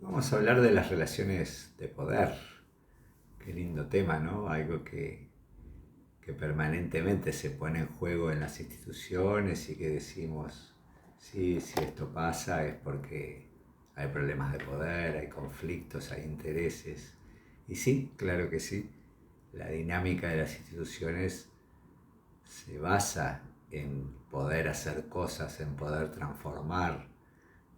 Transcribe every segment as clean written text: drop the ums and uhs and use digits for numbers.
Vamos a hablar de las relaciones de poder. Qué lindo tema, ¿no? Algo que permanentemente se pone en juego en las instituciones y que decimos, sí, si esto pasa es porque hay problemas de poder, hay conflictos, hay intereses. Y sí, claro que sí, la dinámica de las instituciones se basa en poder hacer cosas, en poder transformar,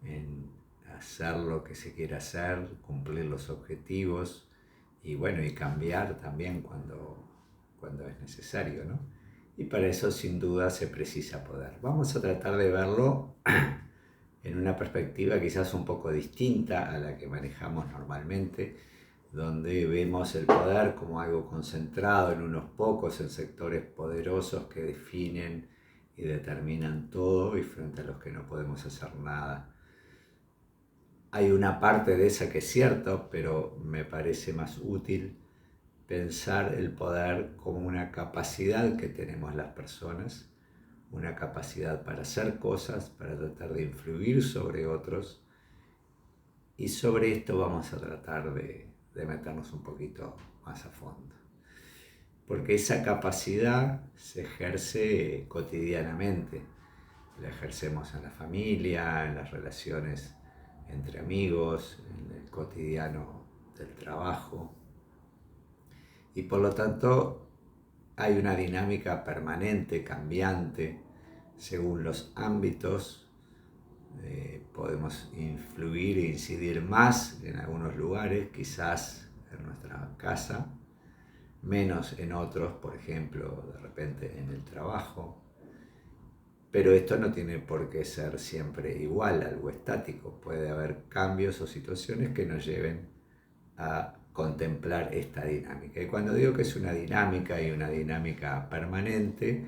en hacer lo que se quiere hacer, cumplir los objetivos y bueno, y cambiar también cuando es necesario, ¿no? Y para eso sin duda se precisa poder. Vamos a tratar de verlo en una perspectiva quizás un poco distinta a la que manejamos normalmente, donde vemos el poder como algo concentrado en unos pocos, en sectores poderosos que definen y determinan todo y frente a los que no podemos hacer nada. Hay una parte de esa que es cierto, pero me parece más útil pensar el poder como una capacidad que tenemos las personas, una capacidad para hacer cosas, para tratar de influir sobre otros, y sobre esto vamos a tratar de meternos un poquito más a fondo. Porque esa capacidad se ejerce cotidianamente. La ejercemos en la familia, en las relaciones entre amigos, en el cotidiano del trabajo. Y por lo tanto hay una dinámica permanente, cambiante, según los ámbitos. Podemos influir e incidir más en algunos lugares, quizás en nuestra casa, menos en otros, por ejemplo, de repente en el trabajo. Pero esto no tiene por qué ser siempre igual, algo estático. Puede haber cambios o situaciones que nos lleven a contemplar esta dinámica. Y cuando digo que es una dinámica y una dinámica permanente,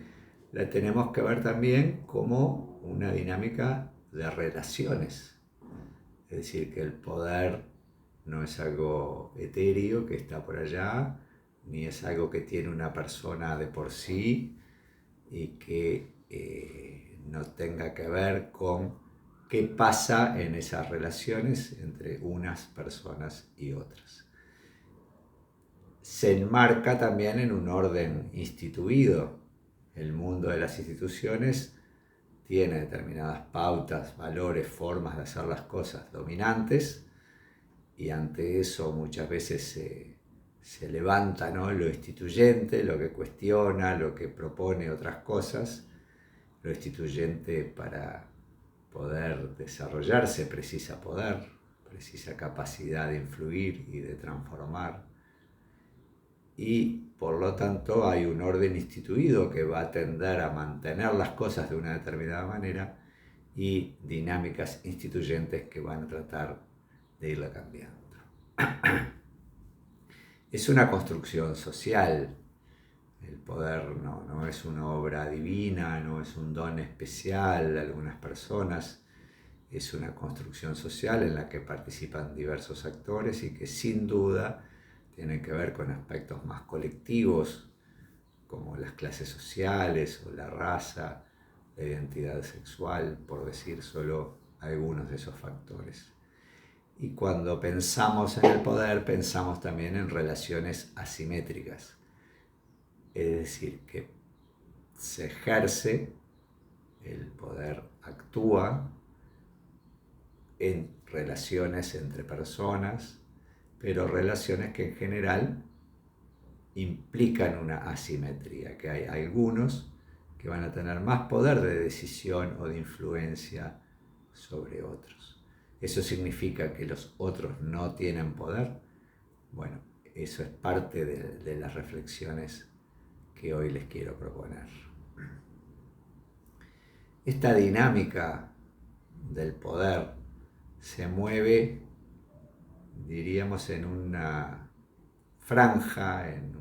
la tenemos que ver también como una dinámica de relaciones. Es decir, que el poder no es algo etéreo que está por allá, ni es algo que tiene una persona de por sí y que no tenga que ver con qué pasa en esas relaciones entre unas personas y otras. Se enmarca también en un orden instituido. El mundo de las instituciones tiene determinadas pautas, valores, formas de hacer las cosas dominantes y ante eso muchas veces se levanta, ¿no?, lo instituyente, lo que cuestiona, lo que propone otras cosas. Lo instituyente para poder desarrollarse precisa poder, precisa capacidad de influir y de transformar. Y por lo tanto hay un orden instituido que va a tender a mantener las cosas de una determinada manera y dinámicas instituyentes que van a tratar de irla cambiando. Es una construcción social. El poder no es una obra divina, no es un don especial de algunas personas, es una construcción social en la que participan diversos actores y que sin duda tienen que ver con aspectos más colectivos, como las clases sociales o la raza, la identidad sexual, por decir solo algunos de esos factores. Y cuando pensamos en el poder, pensamos también en relaciones asimétricas. Es decir, que se ejerce, el poder actúa en relaciones entre personas, pero relaciones que en general implican una asimetría, que hay algunos que van a tener más poder de decisión o de influencia sobre otros. ¿Eso significa que los otros no tienen poder? Bueno, eso es parte de las reflexiones que hoy les quiero proponer. Esta dinámica del poder se mueve, diríamos, en una franja, en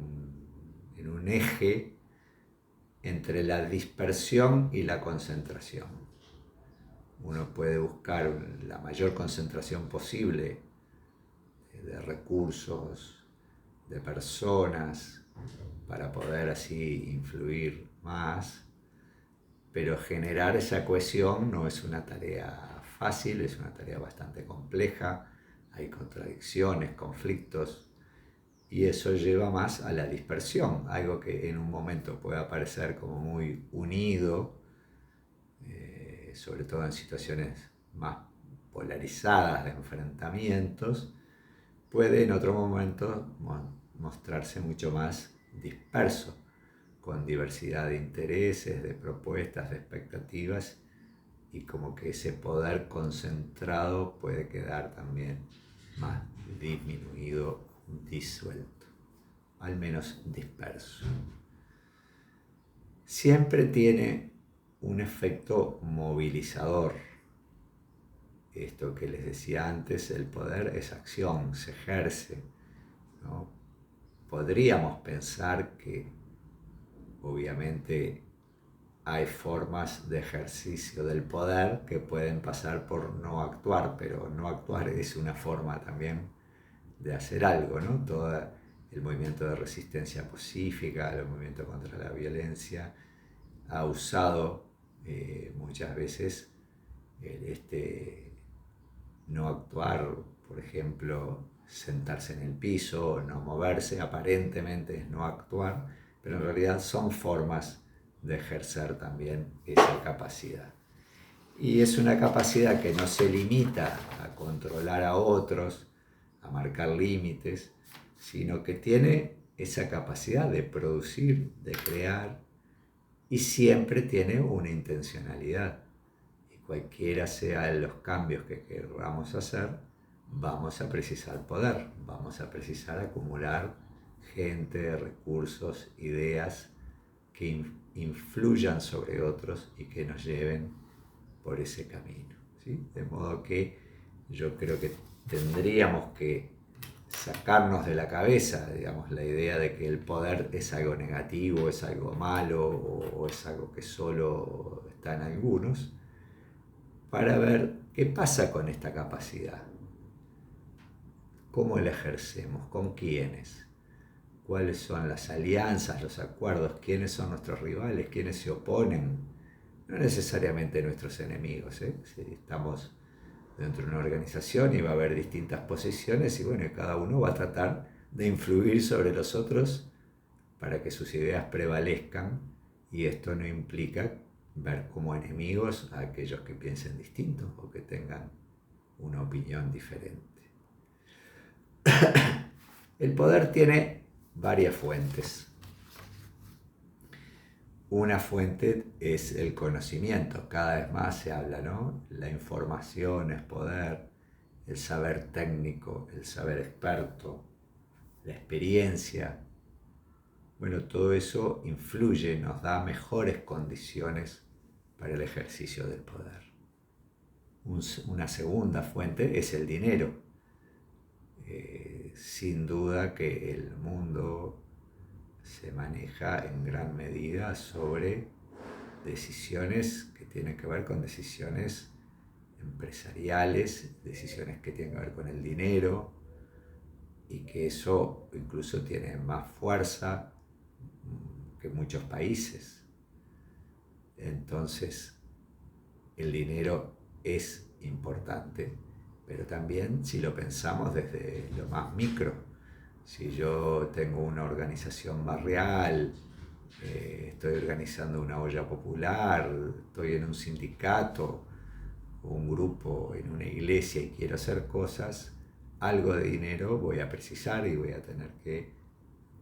un eje entre la dispersión y la concentración. Uno puede buscar la mayor concentración posible de recursos, de personas, para poder así influir más, pero generar esa cohesión no es una tarea fácil, es una tarea bastante compleja, hay contradicciones, conflictos, y eso lleva más a la dispersión, algo que en un momento puede parecer como muy unido, sobre todo en situaciones más polarizadas de enfrentamientos, puede en otro momento mostrarse mucho más disperso, con diversidad de intereses, de propuestas, de expectativas, y como que ese poder concentrado puede quedar también más disminuido, disuelto, al menos disperso. Siempre tiene un efecto movilizador. Esto que les decía antes, el poder es acción, se ejerce, ¿no? Podríamos pensar que obviamente hay formas de ejercicio del poder que pueden pasar por no actuar, pero no actuar es una forma también de hacer algo, ¿no? Todo el movimiento de resistencia pacífica, el movimiento contra la violencia, ha usado muchas veces este no actuar, por ejemplo, sentarse en el piso, no moverse, aparentemente es no actuar, pero en realidad son formas de ejercer también esa capacidad. Y es una capacidad que no se limita a controlar a otros, a marcar límites, sino que tiene esa capacidad de producir, de crear, y siempre tiene una intencionalidad. Y cualquiera sean los cambios que queramos hacer, vamos a precisar poder, vamos a precisar acumular gente, recursos, ideas que influyan sobre otros y que nos lleven por ese camino, ¿sí? De modo que yo creo que tendríamos que sacarnos de la cabeza, digamos, la idea de que el poder es algo negativo, es algo malo o es algo que solo está en algunos, para ver qué pasa con esta capacidad, cómo la ejercemos, con quiénes, cuáles son las alianzas, los acuerdos, quiénes son nuestros rivales, quiénes se oponen, no necesariamente nuestros enemigos, ¿eh? Si estamos dentro de una organización y va a haber distintas posiciones y bueno, cada uno va a tratar de influir sobre los otros para que sus ideas prevalezcan, y esto no implica ver como enemigos a aquellos que piensen distinto o que tengan una opinión diferente. El poder tiene varias fuentes. Una fuente es el conocimiento, cada vez más se habla, ¿no? La información es poder, el saber técnico, el saber experto, la experiencia. Bueno, todo eso influye, nos da mejores condiciones para el ejercicio del poder. Una segunda fuente es el dinero. Sin duda que el mundo se maneja en gran medida sobre decisiones que tienen que ver con decisiones empresariales, decisiones que tienen que ver con el dinero, y que eso incluso tiene más fuerza que muchos países. Entonces, el dinero es importante, pero también si lo pensamos desde lo más micro, si yo tengo una organización barrial, estoy organizando una olla popular, estoy en un sindicato o un grupo en una iglesia y quiero hacer cosas, algo de dinero voy a precisar y voy a tener que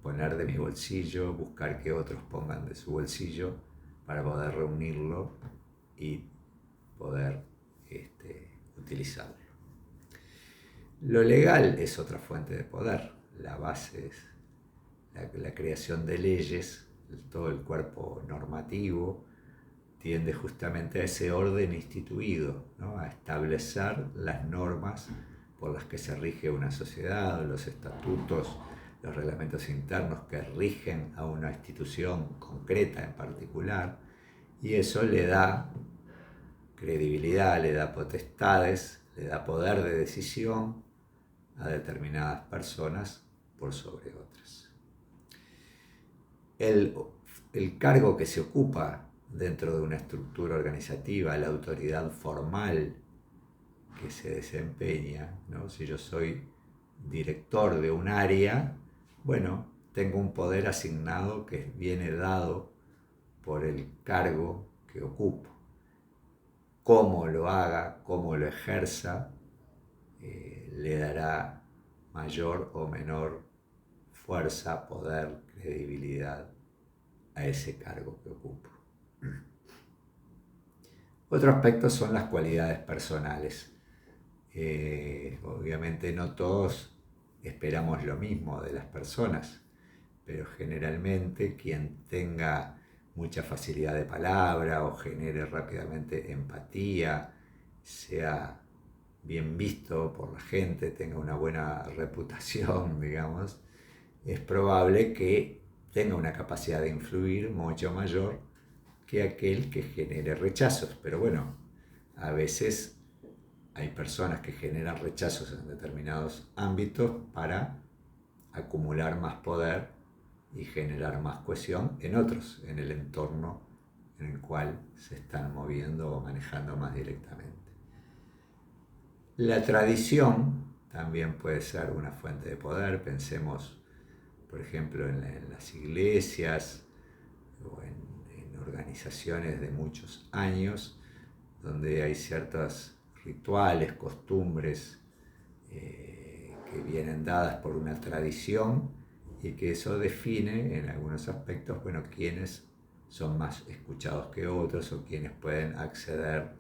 poner de mi bolsillo, buscar que otros pongan de su bolsillo para poder reunirlo y poder utilizarlo. Lo legal es otra fuente de poder. La base es la creación de leyes, todo el cuerpo normativo tiende justamente a ese orden instituido, ¿no? A establecer las normas por las que se rige una sociedad, los estatutos, los reglamentos internos que rigen a una institución concreta en particular, y eso le da credibilidad, le da potestades, le da poder de decisión a determinadas personas por sobre otras. El cargo que se ocupa dentro de una estructura organizativa, la autoridad formal, que se desempeña, ¿no? Si yo soy director de un área, bueno, tengo un poder asignado que viene dado por el cargo que ocupo. Cómo lo haga, cómo lo ejerza, le dará mayor o menor fuerza, poder, credibilidad a ese cargo que ocupo. Otro aspecto son las cualidades personales. Obviamente no todos esperamos lo mismo de las personas, pero generalmente quien tenga mucha facilidad de palabra o genere rápidamente empatía, sea bien visto por la gente, tenga una buena reputación, digamos, es probable que tenga una capacidad de influir mucho mayor que aquel que genere rechazos. Pero bueno, a veces hay personas que generan rechazos en determinados ámbitos para acumular más poder y generar más cohesión en otros, en el entorno en el cual se están moviendo o manejando más directamente. La tradición también puede ser una fuente de poder. Pensemos, por ejemplo, en las iglesias o en organizaciones de muchos años, donde hay ciertos rituales, costumbres que vienen dadas por una tradición y que eso define en algunos aspectos, bueno, quiénes son más escuchados que otros o quienes pueden acceder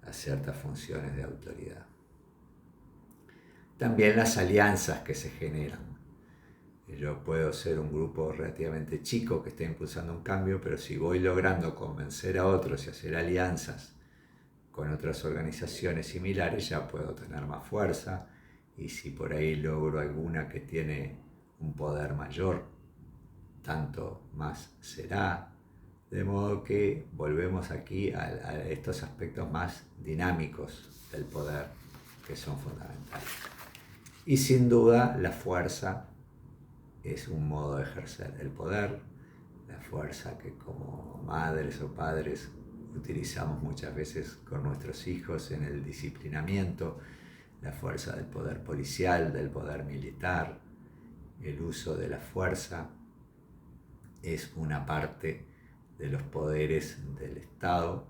a ciertas funciones de autoridad. También las alianzas que se generan. Yo puedo ser un grupo relativamente chico que esté impulsando un cambio, pero si voy logrando convencer a otros y hacer alianzas con otras organizaciones similares, ya puedo tener más fuerza. Y si por ahí logro alguna que tiene un poder mayor, tanto más será. De modo que volvemos aquí a estos aspectos más dinámicos del poder que son fundamentales. Y sin duda la fuerza es un modo de ejercer el poder, la fuerza que como madres o padres utilizamos muchas veces con nuestros hijos en el disciplinamiento, la fuerza del poder policial, del poder militar, el uso de la fuerza es una parte de los poderes del Estado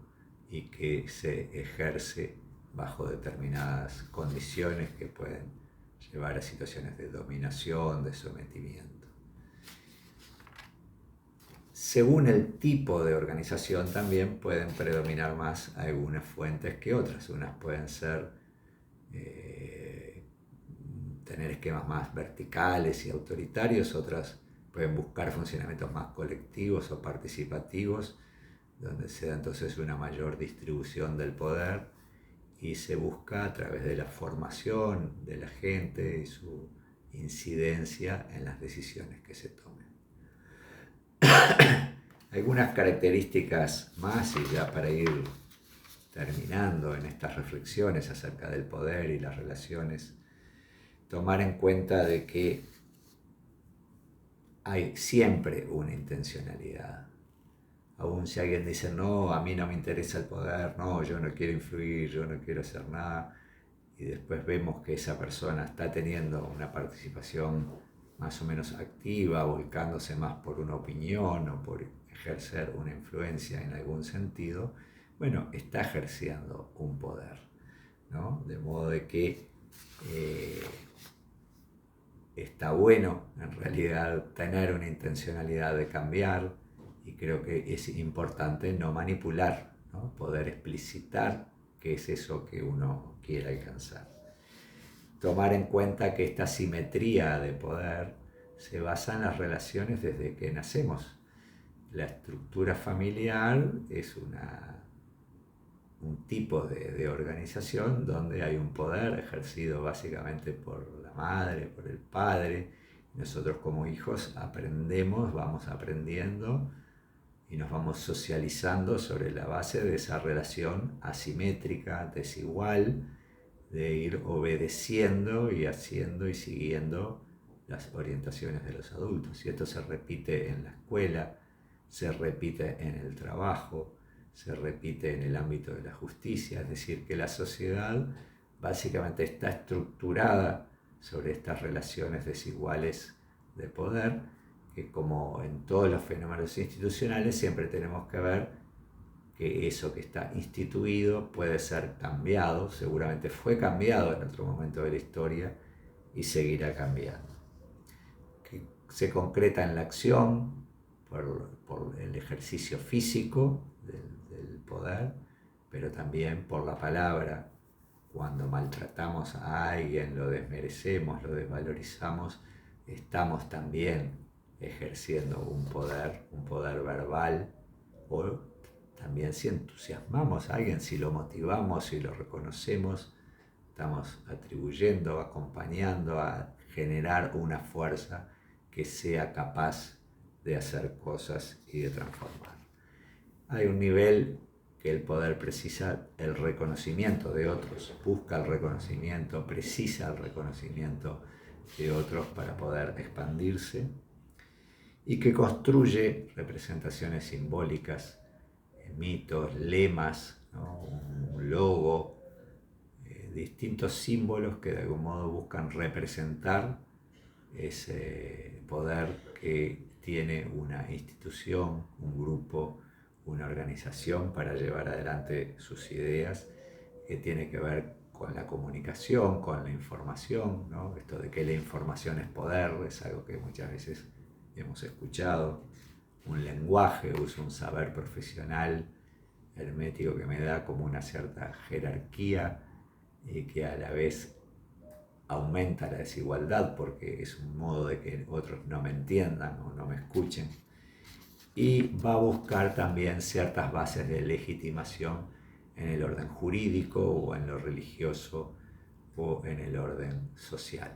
y que se ejerce bajo determinadas condiciones que pueden llevar a situaciones de dominación, de sometimiento. Según el tipo de organización también pueden predominar más algunas fuentes que otras. Unas pueden ser tener esquemas más verticales y autoritarios, otras pueden buscar funcionamientos más colectivos o participativos, donde se da entonces una mayor distribución del poder y se busca a través de la formación de la gente y su incidencia en las decisiones que se tomen. Algunas características más, y ya para ir terminando en estas reflexiones acerca del poder y las relaciones, tomar en cuenta de que hay siempre una intencionalidad. Aún si alguien dice, no, a mí no me interesa el poder, no, yo no quiero influir, yo no quiero hacer nada, y después vemos que esa persona está teniendo una participación más o menos activa, volcándose más por una opinión o por ejercer una influencia en algún sentido, bueno, está ejerciendo un poder, ¿no? De modo de que está bueno en realidad tener una intencionalidad de cambiar, y creo que es importante no manipular, ¿no? Poder explicitar qué es eso que uno quiere alcanzar. Tomar en cuenta que esta simetría de poder se basa en las relaciones desde que nacemos. La estructura familiar es un tipo de organización donde hay un poder ejercido básicamente por la madre, por el padre. Nosotros como hijos aprendemos, vamos aprendiendo y nos vamos socializando sobre la base de esa relación asimétrica, desigual, de ir obedeciendo y haciendo y siguiendo las orientaciones de los adultos. Y esto se repite en la escuela, se repite en el trabajo, se repite en el ámbito de la justicia, es decir, que la sociedad básicamente está estructurada sobre estas relaciones desiguales de poder, que como en todos los fenómenos institucionales siempre tenemos que ver que eso que está instituido puede ser cambiado, seguramente fue cambiado en otro momento de la historia y seguirá cambiando. Que se concreta en la acción por el ejercicio físico del poder, pero también por la palabra. Cuando maltratamos a alguien, lo desmerecemos, lo desvalorizamos, estamos también ejerciendo un poder verbal, o también si entusiasmamos a alguien, si lo motivamos, si lo reconocemos, estamos atribuyendo, acompañando a generar una fuerza que sea capaz de hacer cosas y de transformar. Hay un nivel que el poder precisa el reconocimiento de otros, busca el reconocimiento, precisa el reconocimiento de otros para poder expandirse, y que construye representaciones simbólicas, mitos, lemas, ¿no? Un logo, distintos símbolos que de algún modo buscan representar ese poder que tiene una institución, un grupo, una organización para llevar adelante sus ideas, que tiene que ver con la comunicación, con la información, ¿no? Esto de que la información es poder es algo que muchas veces hemos escuchado. Un lenguaje, uso un saber profesional hermético que me da como una cierta jerarquía y que a la vez aumenta la desigualdad porque es un modo de que otros no me entiendan o no me escuchen, y va a buscar también ciertas bases de legitimación en el orden jurídico o en lo religioso o en el orden social.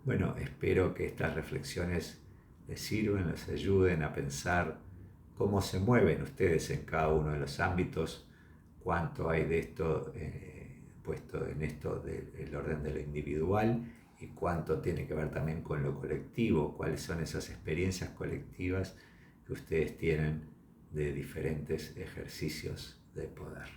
Bueno, espero que estas reflexiones les sirvan, les ayuden a pensar cómo se mueven ustedes en cada uno de los ámbitos, cuánto hay de esto puesto en esto del orden de lo individual y cuánto tiene que ver también con lo colectivo, cuáles son esas experiencias colectivas que ustedes tienen de diferentes ejercicios de poder.